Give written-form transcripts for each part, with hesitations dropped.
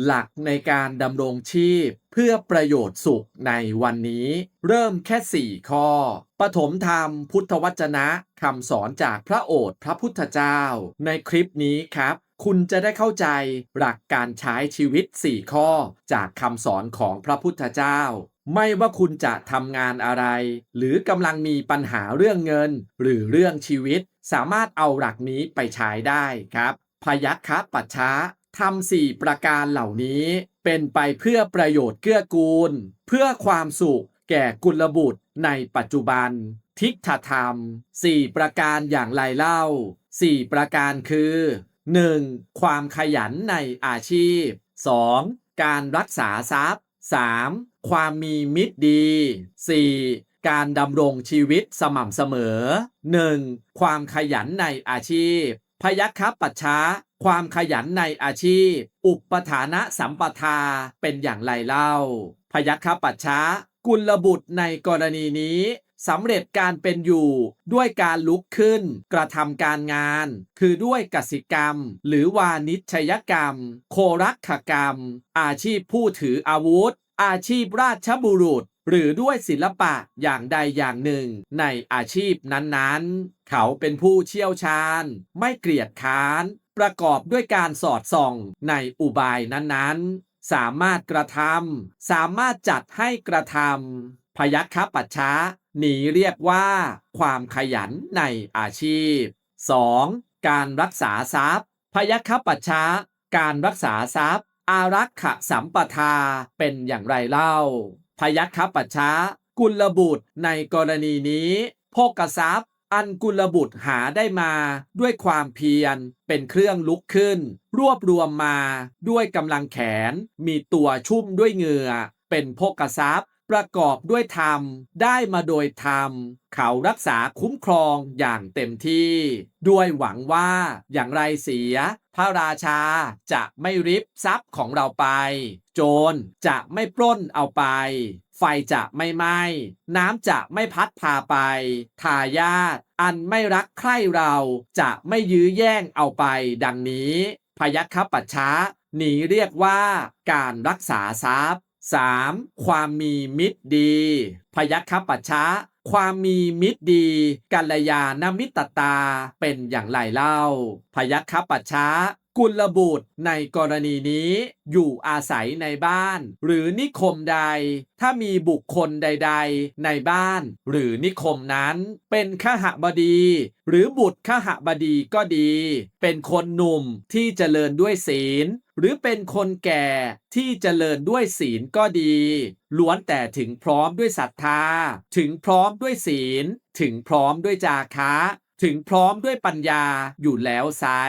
หลักในการดำรงชีพเพื่อประโยชน์สุขในวันนี้เริ่มแค่4ข้อปฐมธรรมพุทธวจนะคำสอนจากพระโอษฐ์พระพุทธเจ้าในคลิปนี้ครับคุณจะได้เข้าใจหลักการใช้ชีวิต4ข้อจากคำสอนของพระพุทธเจ้าไม่ว่าคุณจะทำงานอะไรหรือกำลังมีปัญหาเรื่องเงินหรือเรื่องชีวิตสามารถเอาหลักนี้ไปใช้ได้ครับพยัคฆปัจฉะทำ4ประการเหล่านี้เป็นไปเพื่อประโยชน์เกื้อกูลเพื่อความสุขแก่กุลบุตรในปัจจุบันทิฏฐธรรม4ประการอย่างไรเล่า4ประการคือ 1. ความขยันในอาชีพ 2. การรักษาทรัพย์ 3. ความมีมิตรดี 4. การดำรงชีวิตสม่ำเสมอ 1. ความขยันในอาชีพพยัคฆปัจฉะความขยันในอาชีพอุปทานะสัมปทาเป็นอย่างไรเล่าพยัคฆปัจฉะกุลบุตรในกรณีนี้สำเร็จการเป็นอยู่ด้วยการลุกขึ้นกระทำการงานคือด้วยกสิกรรมหรือวานิชยกรรมโครักขกรรมอาชีพผู้ถืออาวุธอาชีพราชบุรุษหรือด้วยศิลปะอย่างใดอย่างหนึ่งในอาชีพนั้นๆเขาเป็นผู้เชี่ยวชาญไม่เกลียดค้านประกอบด้วยการสอดส่องในอุบายนั้นๆสามารถกระทำสามารถจัดให้กระทำพยัคฆปัจฉะนี้เรียกว่าความขยันในอาชีพ 2. การรักษาทรัพย์พยัคฆปัจฉะการรักษาทรัพย์อารักขสัมปทาเป็นอย่างไรเล่าพยัคฆปัจฉะกุลบุตรในกรณีนี้โภคทรัพย์อันกุลบุตรหาได้มาด้วยความเพียรเป็นเครื่องลุกขึ้นรวบรวมมาด้วยกำลังแขนมีตัวชุ่มด้วยเหงื่อเป็นโภคทรัพย์ประกอบด้วยธรรมได้มาโดยธรรมเขารักษาคุ้มครองอย่างเต็มที่ด้วยหวังว่าอย่างไรเสียพระราชาจะไม่ริบทรัพย์ของเราไปโจรจะไม่ปล้นเอาไปไฟจะไม่ไหม้น้ำจะไม่พัดพาไปทายาทอันไม่รักใคร่เราจะไม่ยื้อแย่งเอาไปดังนี้พยัคฆปัจฉะนี้เรียกว่าการรักษาทรัพย์ 3. ความมีมิตรดีพยัคฆปัจฉะความมีมิตรดีกัลยาณมิตรตาเป็นอย่างไรเล่าพยัคฆปัจฉะกุลบุตรในกรณีนี้อยู่อาศัยในบ้านหรือนิคมใดถ้ามีบุคคลใดๆในบ้านหรือนิคมนั้นเป็นขหบดีหรือบุตรขหบดีก็ดีเป็นคนหนุ่มที่เจริญด้วยศีลหรือเป็นคนแก่ที่เจริญด้วยศีลก็ดีล้วนแต่ถึงพร้อมด้วยศรัทธาถึงพร้อมด้วยศีลถึงพร้อมด้วยจาคะถึงพร้อมด้วยปัญญาอยู่แล้วไซร้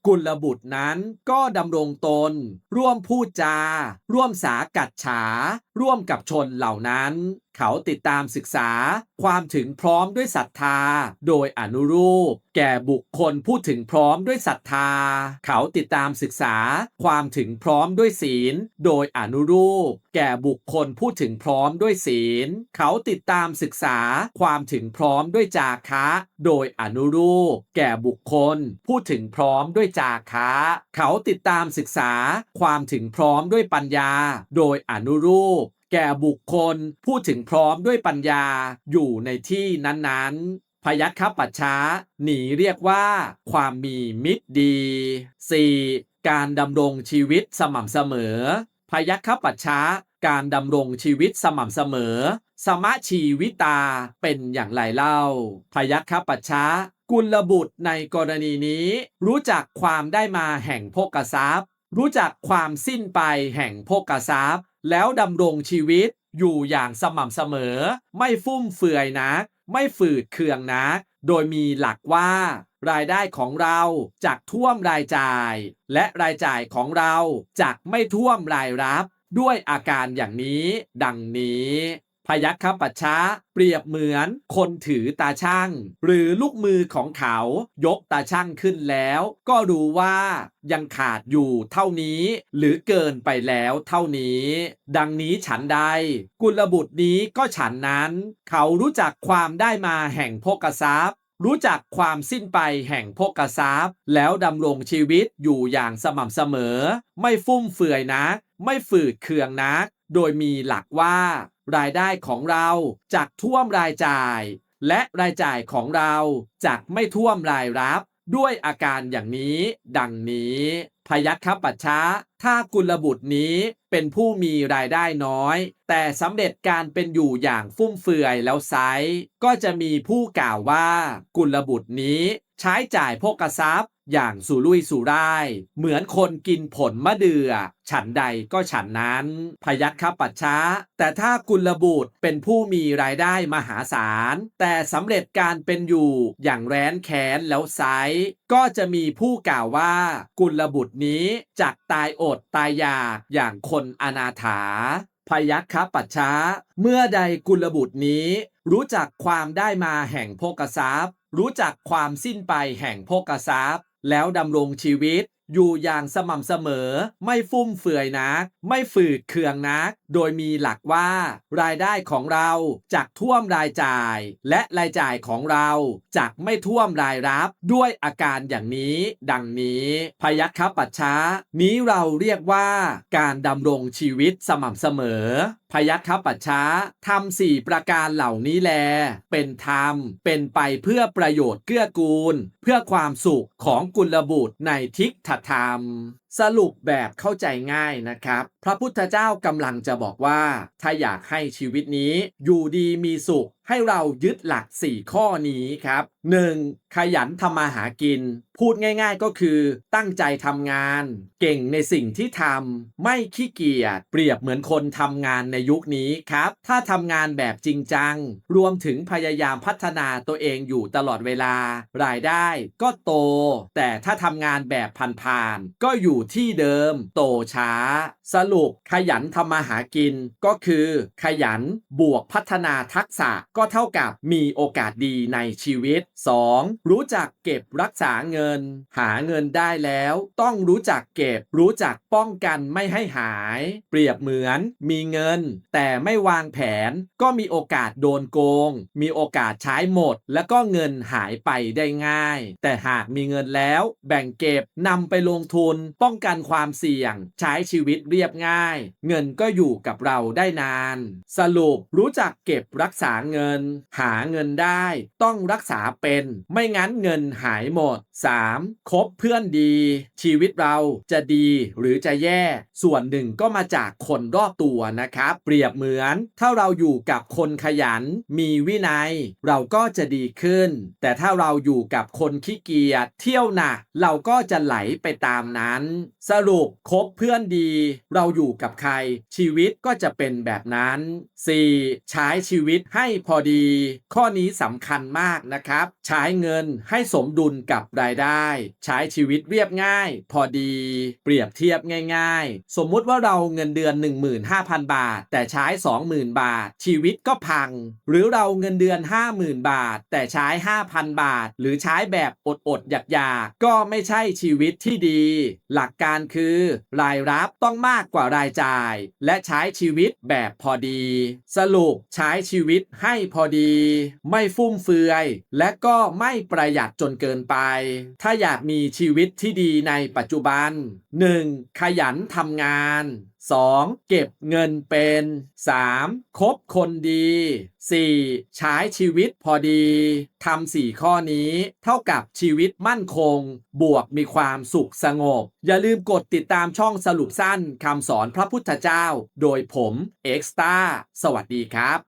กุลบุตรนั้นก็ดำรงตนร่วมพูดจาร่วมสากัดฉาร่วมกับชนเหล่านั้นเขาติดตามศึกษาความถึงพร้อมด้วยศรัทธาโดยอนุรูปแก่บุคคลผู้ถึงพร้อมด้วยศรัทธาเขาติดตามศึกษาความถึงพร้อมด้วยศีลโดยอนุรูปแก่บุคคลผู้ถึงพร้อมด้วยศีลเขาติดตามศึกษาความถึงพร้อมด้วยจาคะโดยอนุรูปแก่บุคคลผู้ถึงพร้อมด้วยจาคะเขาติดตามศึกษาความถึงพร้อมด้วยปัญญาโดยอนุรูปแก่บุคคลผู้ถึงพร้อมด้วยปัญญาอยู่ในที่นั้นๆพยัคฆปัจฉะนี้เรียกว่าความมีมิตรดี 4. การดำรงชีวิตสม่ำเสมอพยัคฆปัจฉะการดำรงชีวิตสม่ำเสมอสมชีวิตาเป็นอย่างไรเล่าพยัคฆปัจฉะกุลบุตรในกรณีนี้รู้จักความได้มาแห่งโภคทรัพย์รู้จักความสิ้นไปแห่งโภคทรัพย์แล้วดำรงชีวิตอยู่อย่างสม่ำเสมอไม่ฟุ่มเฟือยนักไม่ฝืดเคืองนักโดยมีหลักว่ารายได้ของเราจักท่วมรายจ่ายและรายจ่ายของเราจักไม่ท่วมรายรับด้วยอาการอย่างนี้ดังนี้พยัคฆปัจฉะเปรียบเหมือนคนถือตาชั่งหรือลูกมือของเขายกตาชั่งขึ้นแล้วก็รู้ว่ายังขาดอยู่เท่านี้หรือเกินไปแล้วเท่านี้ดังนี้ฉันใดกุลบุตรนี้ก็ฉันนั้นเขารู้จักความได้มาแห่งโภคทรัพย์ รู้จักความสิ้นไปแห่งโภคทรัพย์แล้วดำรงชีวิตอยู่อย่างสม่ำเสมอไม่ฟุ่มเฟือยนักไม่ฝืดเคืองนักโดยมีหลักว่ารายได้ของเราจากท่วมรายจ่ายและรายจ่ายของเราจากไม่ท่วมรายรับด้วยอาการอย่างนี้ดังนี้พยัคฆปัชชะถ้ากุลบุตรนี้เป็นผู้มีรายได้น้อยแต่สำเร็จการเป็นอยู่อย่างฟุ่มเฟือยแล้วไซร้ก็จะมีผู้กล่าวว่ากุลบุตรนี้ใช้จ่ายโภคทรัพย์อย่างสุรุ่ยสุร่ายเหมือนคนกินผลมะเดื่อฉันใดก็ฉันนั้นพยัคฆปัชชะแต่ถ้ากุลบุตรเป็นผู้มีรายได้มหาศาลแต่สำเร็จการเป็นอยู่อย่างแร้นแค้นแล้วไซร้ก็จะมีผู้กล่าวว่ากุลบุตรนี้จักตายอดตายอยากอย่างคนอนาถาพยัคฆปัชชะเมื่อใดกุลบุตรนี้รู้จักความได้มาแห่งโภคทรัพย์รู้จักความสิ้นไปแห่งโภคทรัพย์แล้วดำรงชีวิตอยู่อย่างสม่ำเสมอไม่ฟุ่มเฟือยนักไม่ฝืดเคืองนักโดยมีหลักว่ารายได้ของเราจากท่วมรายจ่ายและรายจ่ายของเราจากไม่ท่วมรายรับด้วยอาการอย่างนี้ดังนี้พยัคฆปัชชะนี้เราเรียกว่าการดำรงชีวิตสม่ำเสมอพยัคฆปัชชะทำ4ประการเหล่านี้แลเป็นธรรมเป็นไปเพื่อประโยชน์เกื้อกูลเพื่อความสุขของกุลบุตรในทิฏฐธรรมสรุปแบบเข้าใจง่ายนะครับพระพุทธเจ้ากำลังจะบอกว่าถ้าอยากให้ชีวิตนี้อยู่ดีมีสุขให้เรายึดหลัก4ข้อนี้ครับ 1. ขยันทำมาหากินพูดง่ายๆก็คือตั้งใจทำงานเก่งในสิ่งที่ทำไม่ขี้เกียจเปรียบเหมือนคนทำงานในยุคนี้ครับถ้าทำงานแบบจริงจังรวมถึงพยายามพัฒนาตัวเองอยู่ตลอดเวลารายได้ก็โตแต่ถ้าทำงานแบบผ่านๆก็อยู่ที่เดิมโตช้าสรุปขยันทำมาหากินก็คือขยันบวกพัฒนาทักษะก็เท่ากับมีโอกาสดีในชีวิต 2. รู้จักเก็บรักษาเงินหาเงินได้แล้วต้องรู้จักเก็บรู้จักป้องกันไม่ให้หายเปรียบเหมือนมีเงินแต่ไม่วางแผนก็มีโอกาสโดนโกงมีโอกาสใช้หมดแล้วก็เงินหายไปได้ง่ายแต่หากมีเงินแล้วแบ่งเก็บนำไปลงทุนป้องกันความเสี่ยงใช้ชีวิตเรียบง่ายเงินก็อยู่กับเราได้นานสรุปรู้จักเก็บรักษาเงินหาเงินได้ต้องรักษาเป็นไม่งั้นเงินหายหมด 3. คบเพื่อนดีชีวิตเราจะดีหรือจะแย่ส่วนหนึ่งก็มาจากคนรอบตัวนะครับเปรียบเหมือนถ้าเราอยู่กับคนขยันมีวินัยเราก็จะดีขึ้นแต่ถ้าเราอยู่กับคนขี้เกียจเที่ยวหนักเราก็จะไหลไปตามนั้นสรุปคบเพื่อนดีเราอยู่กับใครชีวิตก็จะเป็นแบบนั้น 4. ใช้ชีวิตให้พอดีข้อนี้สำคัญมากนะครับใช้เงินให้สมดุลกับรายได้ใช้ชีวิตเรียบง่ายพอดีเปรียบเทียบง่ายๆสมมุติว่าเราเงินเดือน 15,000 บาทแต่ใช้ 20,000 บาทชีวิตก็พังหรือเราเงินเดือน 50,000 บาทแต่ใช้ 5,000 บาทหรือใช้แบบอดๆอยากๆก็ไม่ใช่ชีวิตที่ดีหลักการคือรายรับต้องมากกว่ารายจ่ายและใช้ชีวิตแบบพอดีสรุปใช้ชีวิตให้พอดีไม่ฟุ่มเฟือยและก็ไม่ประหยัดจนเกินไปถ้าอยากมีชีวิตที่ดีในปัจจุบัน 1. ขยันทำงาน 2. เก็บเงินเป็น 3. คบคนดี 4. ใช้ชีวิตพอดีทำ4ข้อนี้เท่ากับชีวิตมั่นคงบวกมีความสุขสงบอย่าลืมกดติดตามช่องสรุปสั้นคำสอนพระพุทธเจ้าโดยผมเอ็กซ์ต้าสวัสดีครับ